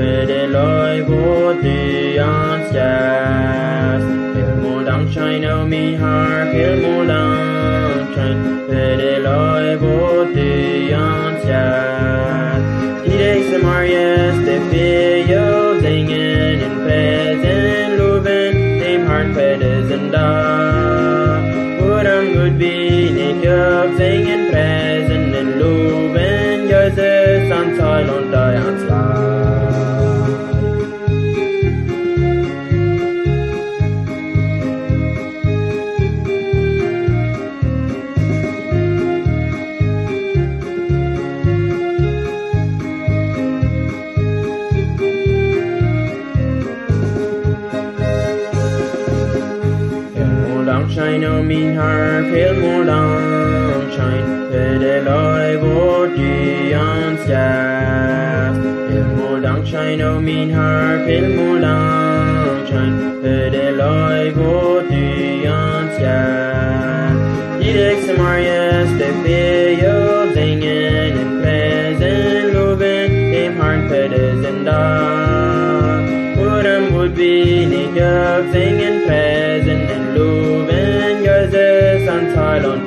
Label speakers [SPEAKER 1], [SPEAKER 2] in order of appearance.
[SPEAKER 1] für die Leute, wo die ans Jas. Viel more Dankeschön auf mein Haar, viel more Dankeschön für die Leute, wo die ans Jas. Die nächste Marius, der Feel singen in Präsen, loben, dem Hart sind da. Woran gut bin ich auf singen, Präsen und loben, Jesus ans Heil und ans Land. Dankeschön auf mein Haar, viel more Dankeschön für die Leute, wo die ans Jas. Viel more Dankeschön auf mein Haar, viel more Dankeschön für die Leute, wo die ans Jas. Die nächste Marius, der Feel singen in Präsen, loben, dem Hart sind da. Woran gut bin ich auf singen, Präsen und loben, Jesus ans Heil und